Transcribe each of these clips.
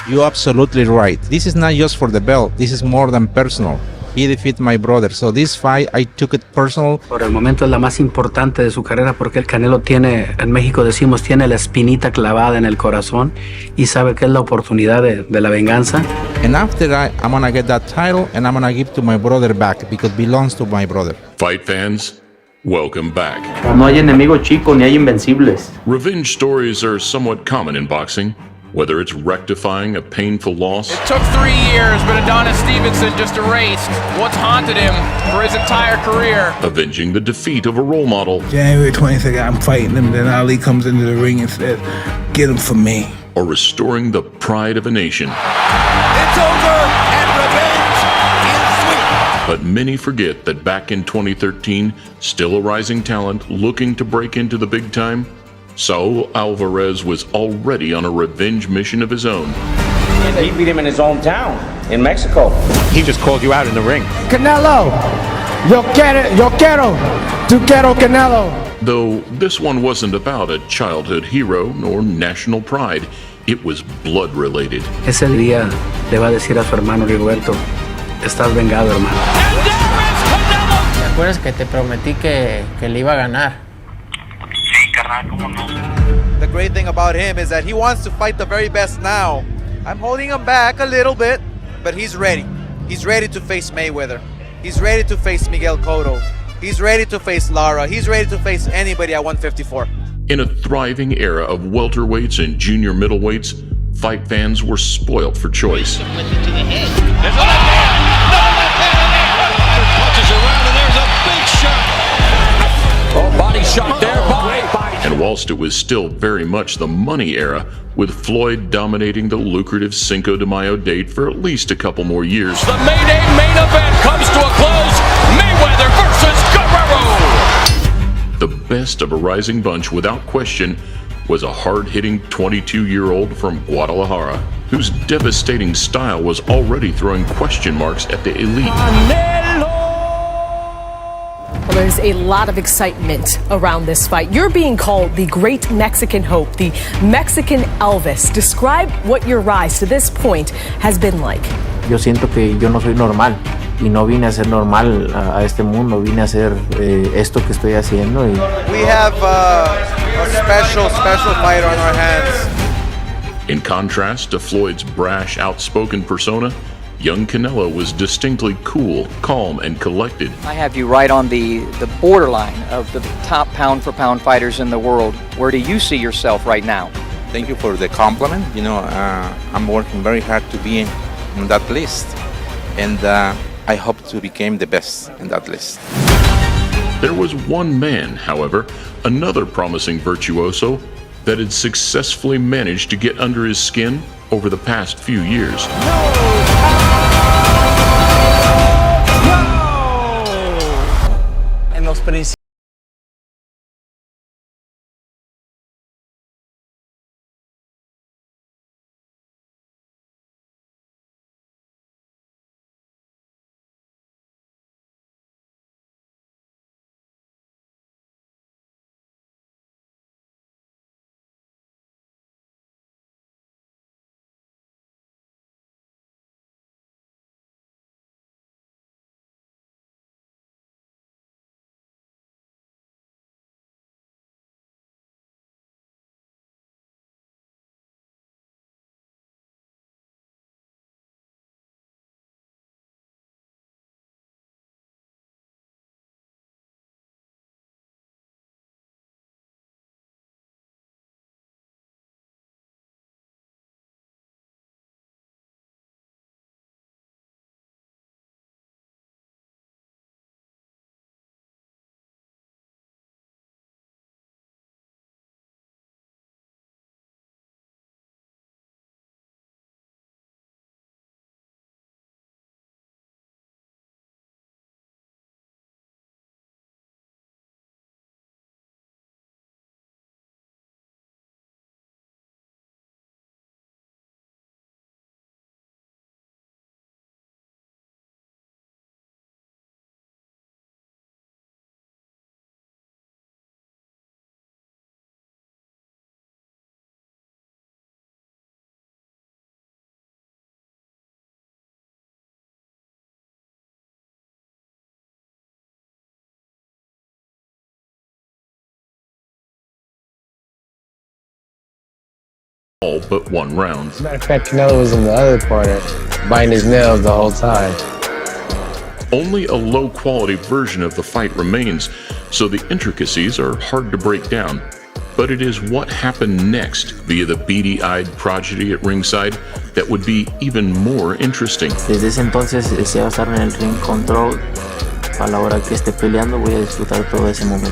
You're absolutely right. This is not just for the belt. This is more than personal. He defeated my brother. So this fight, I took it personal. Por el momento es la más importante de su carrera porque el Canelo tiene, en México decimos, tiene la espinita clavada en el corazón y sabe que es la oportunidad de la venganza. And after that, I'm going to get that title and I'm going to give to my brother back because it belongs to my brother. Fight fans, welcome back. No hay enemigo chico ni hay invencibles. Revenge stories are somewhat common in boxing. Whether it's rectifying a painful loss. It took 3 years, but Adonis Stevenson just erased what's haunted him for his entire career. Avenging the defeat of a role model. January 22nd, I'm fighting him. Then Ali comes into the ring and says, "Get him for me." Or restoring the pride of a nation. It's over, and revenge is sweet. But many forget that back in 2013, still a rising talent looking to break into the big time, Saul Alvarez was already on a revenge mission of his own. He beat him in his own town, in Mexico. He just called you out in the ring. Canelo, yo quiero, tu quiero Canelo. Though this one wasn't about a childhood hero nor national pride, it was blood-related. Ese día le va a decir a su hermano Rigoberto, estás vengado, hermano. And there is Canelo! ¿Te acuerdas que te prometí que le iba a ganar? The great thing about him is that he wants to fight the very best now. I'm holding him back a little bit, but he's ready. He's ready to face Mayweather. He's ready to face Miguel Cotto. He's ready to face Lara. He's ready to face anybody at 154. In a thriving era of welterweights and junior middleweights, fight fans were spoiled for choice. There's a left hand! Another left hand! Punches around and there's a big shot! Oh, body shot there by. And whilst it was still very much the money era, with Floyd dominating the lucrative Cinco de Mayo date for at least a couple more years, The Mayday main event comes to a close. Mayweather versus Guerrero! the best of a rising bunch without question was a hard-hitting 22-year-old from Guadalajara, whose devastating style was already throwing question marks at the elite. Well, there's a lot of excitement around this fight. You're being called the great Mexican hope, the Mexican Elvis. Describe what your rise to this point has been like. Yo siento que yo no soy normal y no vine a ser normal a este mundo, vine a hacer esto que estoy haciendo. We have a special fighter on our hands. In contrast to Floyd's brash, outspoken persona, young Canelo was distinctly cool, calm, and collected. I have you right on the borderline of the top pound-for-pound fighters in the world. Where do you see yourself right now? Thank you for the compliment. You know, I'm working very hard to be on that list, and I hope to become the best in that list. There was one man, however, another promising virtuoso, that had successfully managed to get under his skin over the past few years. En los principios. all but one round. Matter of fact, Canelo was in the other corner, biting his nails the whole time. Only a low-quality version of the fight remains, so the intricacies are hard to break down. But it is what happened next via the beady-eyed prodigy at ringside that would be even more interesting. Desde ese entonces deseo estar en el ring control. A la hora que esté peleando voy a disfrutar todo ese momento.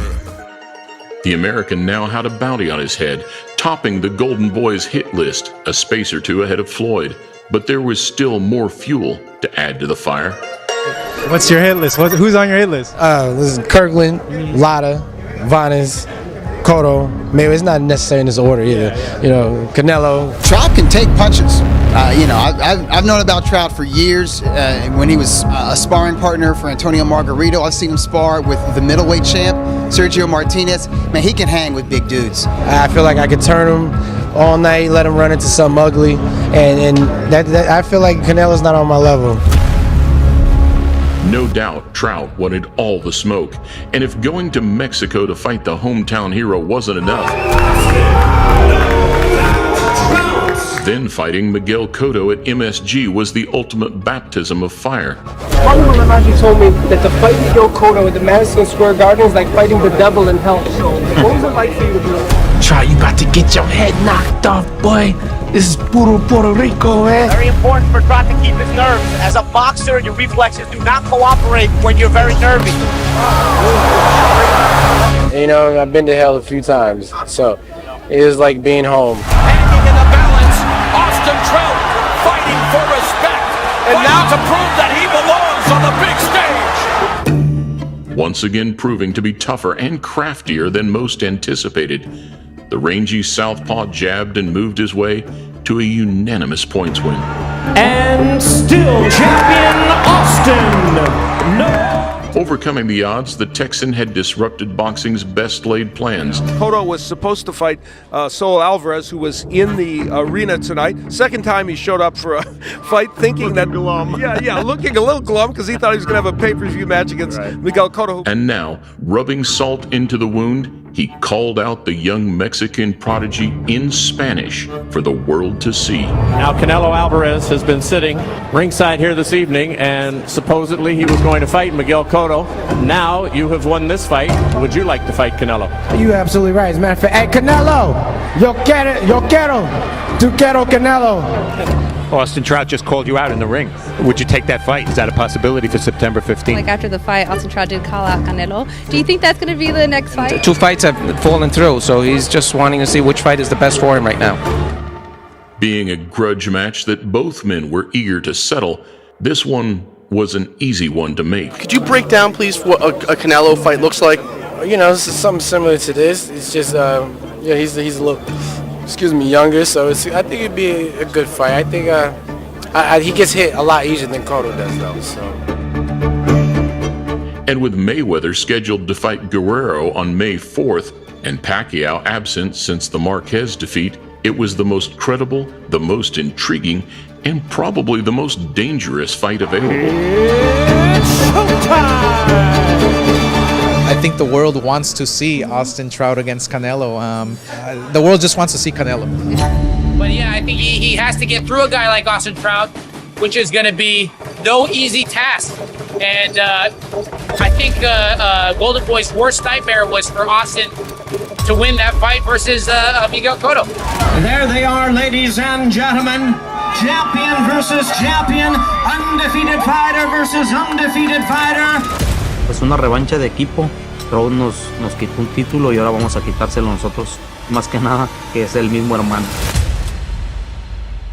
The American now had a bounty on his head, topping the Golden Boy's hit list, a space or two ahead of Floyd. But there was still more fuel to add to the fire. What's your hit list? Who's on your hit list? This is Kirkland, Lara, Vanes, Cotto. Maybe it's not necessarily in this order either. You know, Canelo. Trout can take punches. I've known about Trout for years. When he was a sparring partner for Antonio Margarito, I've seen him spar with the middleweight champ, Sergio Martinez. Man, he can hang with big dudes. I feel like I could turn him all night, let him run into something ugly, and that I feel like Canelo's not on my level. No doubt, Trout wanted all the smoke, and if going to Mexico to fight the hometown hero wasn't enough, then fighting Miguel Cotto at MSG was the ultimate baptism of fire. Pablo Lamaji told me that to fight Miguel Cotto at the Madison Square Garden is like fighting the devil in hell. What was it like for you to do it? Trout, you about to get your head knocked off, boy. This is puro Puerto Rico, man. Very important for Trout to keep his nerves. As a boxer, your reflexes do not cooperate when you're very nervy. You know, I've been to hell a few times, so it is like being home. Hanging in the balance, Austin Trout fighting for respect, and now to prove that he belongs on the big stage. Once again proving to be tougher and craftier than most anticipated, the rangy southpaw jabbed and moved his way to a unanimous points win. And still champion Austin. No. Overcoming the odds, the Texan had disrupted boxing's best-laid plans. Cotto was supposed to fight Saul Alvarez, who was in the arena tonight. Second time he showed up for a fight thinking that... glum. Yeah, looking a little glum because he thought he was going to have a pay-per-view match against Miguel Cotto. And now, rubbing salt into the wound, he called out the young Mexican prodigy in Spanish for the world to see. Now Canelo Alvarez has been sitting ringside here this evening, and supposedly he was going to fight Miguel Cotto. Now you have won this fight. Would you like to fight Canelo? You're absolutely right. As a matter of fact, hey, Canelo, yo quiero, tu quiero Canelo. Austin Trout just called you out in the ring. Would you take that fight? Is that a possibility for September 15th? Like after the fight, Austin Trout did call out Canelo. Do you think that's going to be the next fight? 2 fights have fallen through, so he's just wanting to see which fight is the best for him right now. Being a grudge match that both men were eager to settle, this one was an easy one to make. Could you break down, please, what a Canelo fight looks like? You know, this is something similar to this. It's just, he's a little, younger, so I think it'd be a good fight. I think he gets hit a lot easier than Cotto does, though. So. And with Mayweather scheduled to fight Guerrero on May 4th and Pacquiao absent since the Marquez defeat, it was the most credible, the most intriguing, and probably the most dangerous fight available. It's showtime! I think the world wants to see Austin Trout against Canelo. The world just wants to see Canelo. But yeah, I think he has to get through a guy like Austin Trout, which is going to be no easy task. And I think Golden Boy's worst nightmare was for Austin to win that fight versus Miguel Cotto. There they are, ladies and gentlemen. Champion versus champion. Undefeated fighter versus undefeated fighter. Pues una revancha de equipo. Trout nos quitó un título y ahora vamos a quitárselo nosotros. Más que nada, que es el mismo hermano.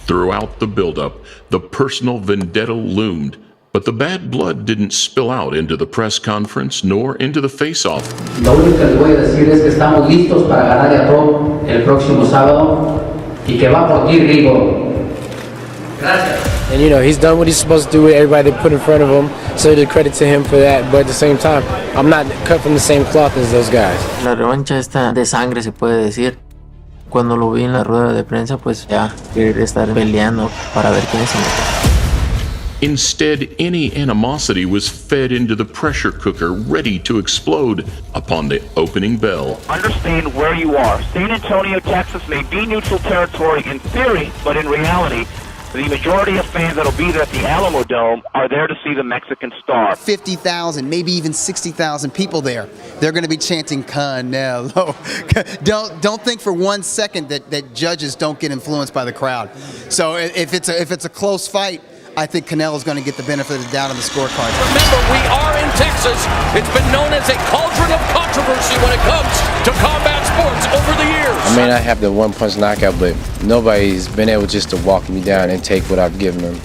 Throughout the build-up, the personal vendetta loomed, but the bad blood didn't spill out into the press conference nor into the face-off. Lo único que les voy a decir es que estamos listos para ganarle a Trout el próximo sábado y que va por ti, Rigo. Gracias. And you know, he's done what he's supposed to do with everybody they put in front of him, so the credit to him for that. But at the same time, I'm not cut from the same cloth as those guys. La revancha está de sangre, se puede decir. Cuando lo vi en la rueda de prensa, pues ya querer estar peleando para ver quién es el mejor. Instead, any animosity was fed into the pressure cooker, ready to explode upon the opening bell. Understand where you are. San Antonio, Texas may be neutral territory in theory, but in reality, the majority of fans that'll be there at the Alamo Dome are there to see the Mexican star. 50,000, maybe even 60,000 people there. They're going to be chanting Canelo. Don't think for 1 second that judges don't get influenced by the crowd. So if it's a close fight, I think Canelo's going to get the benefit of the doubt on the scorecard. Remember, we are in Texas. It's been known as a cauldron of controversy when it comes to combat sports over the years. I may not have the one-punch knockout, but nobody's been able just to walk me down and take what I've given them.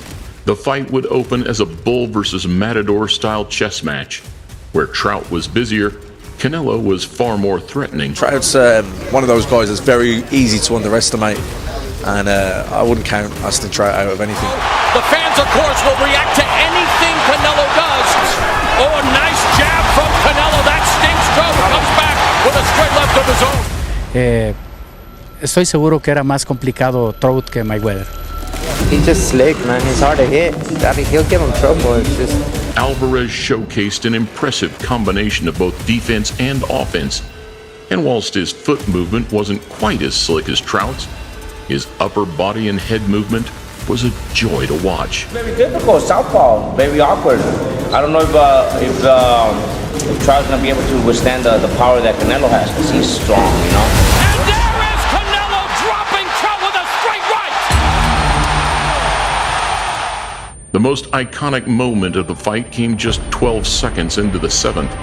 The fight would open as a bull versus matador style chess match. Where Trout was busier, Canelo was far more threatening. Trout's one of those guys that's very easy to underestimate, and I wouldn't count Austin Trout out of anything. The fans, of course, will react to anything Canelo does. Oh, a nice jab from Canelo. That stinks. Trout comes back with a straight left of his own. Estoy seguro que era más complicado Trout que Mayweather. He's just slick, man. He's hard to hit. I mean, he'll give him trouble. It's just... Alvarez showcased an impressive combination of both defense and offense. And whilst his foot movement wasn't quite as slick as Trout's, his upper body and head movement was a joy to watch. Very difficult, southpaw, very awkward. I don't know if Trout's gonna be able to withstand the power that Canelo has, because he's strong, you know. And there is Canelo dropping Trout with a straight right. The most iconic moment of the fight came just 12 seconds into the 7th,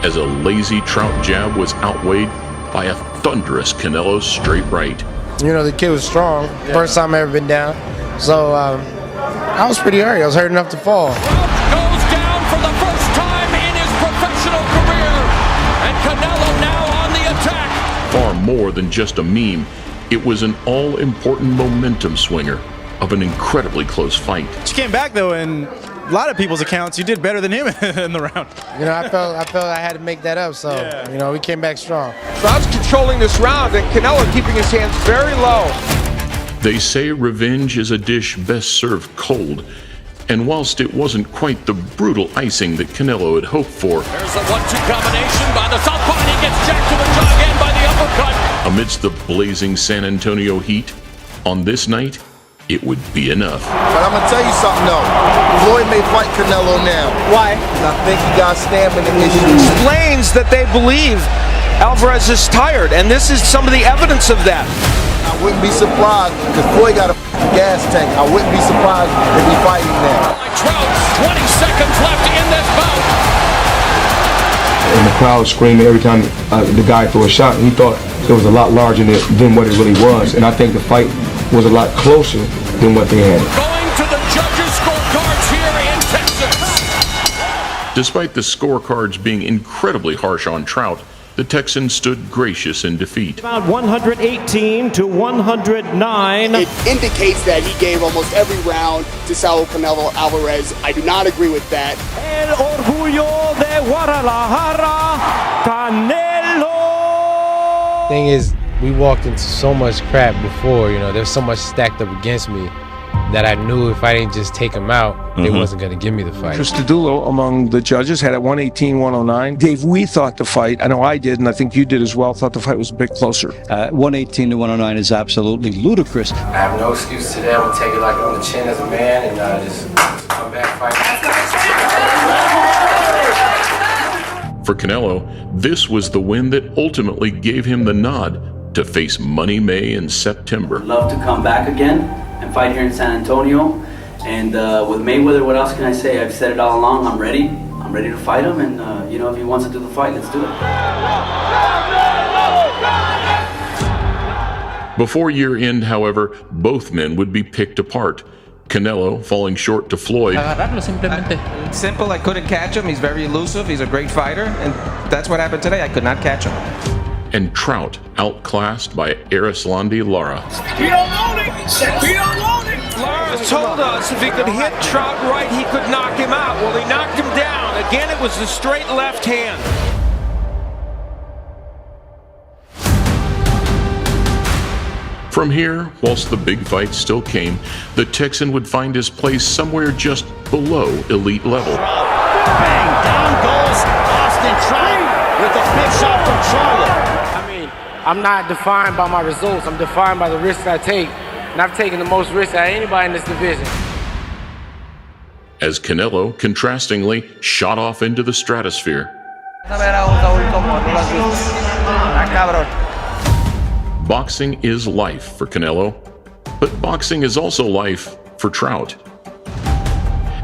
as a lazy Trout jab was outweighed by a thunderous Canelo straight right. You know, the kid was strong. First time I ever been down. So I was pretty hurt. I was hurt enough to fall. Goes down for the first time in his professional career. And Canelo now on the attack. Far more than just a meme, it was an all-important momentum swinger of an incredibly close fight. You came back though, and a lot of people's accounts, you did better than him in the round. You know, I felt I had to make that up, so, you know, we came back strong. Trout's controlling this round, and Canelo keeping his hands very low. They say revenge is a dish best served cold, and whilst it wasn't quite the brutal icing that Canelo had hoped for, there's a 1-2 combination by the southpaw, and he gets jacked to the jaw again by the uppercut. Amidst the blazing San Antonio heat, on this night, it would be enough. But I'm gonna tell you something though. Floyd may fight Canelo now. Why? I think he got stamina issues. Explains that they believe Alvarez is tired, and this is some of the evidence of that. I wouldn't be surprised because Floyd got a gas tank. I wouldn't be surprised if he fighting now. Trout, 20 seconds left in this bout. And the crowd screaming every time the guy threw a shot, and he thought it was a lot larger than what it really was. And I think the fight was a lot closer than what they had. Going to the judges' scorecards here in Texas. Despite the scorecards being incredibly harsh on Trout, the Texan stood gracious in defeat. About 118 to 109. It indicates that he gave almost every round to Saul Canelo Alvarez. I do not agree with that. El orgullo de Guadalajara, Canelo. Thing is, we walked into so much crap before, you know, there's so much stacked up against me that I knew if I didn't just take him out, they wasn't going to give me the fight. Christodoulou, among the judges, had it 118-109. Dave, we thought the fight, I know I did, and I think you did as well, thought the fight was a bit closer. 118 to 109 is absolutely ludicrous. I have no excuse today. I'm going to take it like on the chin as a man and just come back fight. For Canelo, this was the win that ultimately gave him the nod to face Money May in September. I'd love to come back again and fight here in San Antonio. And with Mayweather, what else can I say? I've said it all along. I'm ready. I'm ready to fight him. And, you know, if he wants to do the fight, let's do it. Before year end, however, both men would be picked apart. Canelo falling short to Floyd. Simple, I couldn't catch him. He's very elusive. He's a great fighter. And that's what happened today. I could not catch him. And Trout outclassed by Arislandi Lara. He don't want it. He don't want it. Lara told us if he could hit Trout right, he could knock him out. Well, he knocked him down. Again, it was the straight left hand. From here, whilst the big fight still came, the Texan would find his place somewhere just below elite level. Bang! Down goes Austin Trout with a big shot from Charlotte. I mean, I'm not defined by my results. I'm defined by the risks I take. And I've taken the most risks out of anybody in this division. As Canelo, contrastingly, shot off into the stratosphere. Boxing is life for Canelo, but boxing is also life for Trout.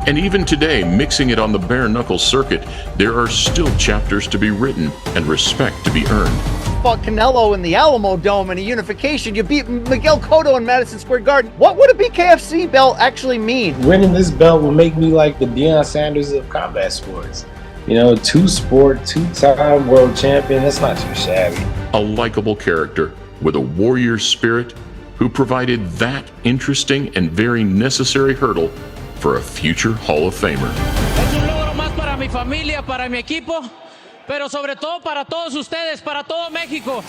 And even today, mixing it on the bare-knuckle circuit, there are still chapters to be written and respect to be earned. Fought Canelo in the Alamo Dome in a unification. You beat Miguel Cotto in Madison Square Garden. What would a BKFC belt actually mean? Winning this belt will make me like the Deion Sanders of combat sports. You know, two-time world champion, that's not too shabby. A likable character with a warrior spirit who provided that interesting and very necessary hurdle for a future Hall of Famer. Es un logro más para mi familia, para mi equipo, pero sobre todo para todos ustedes, para todo México.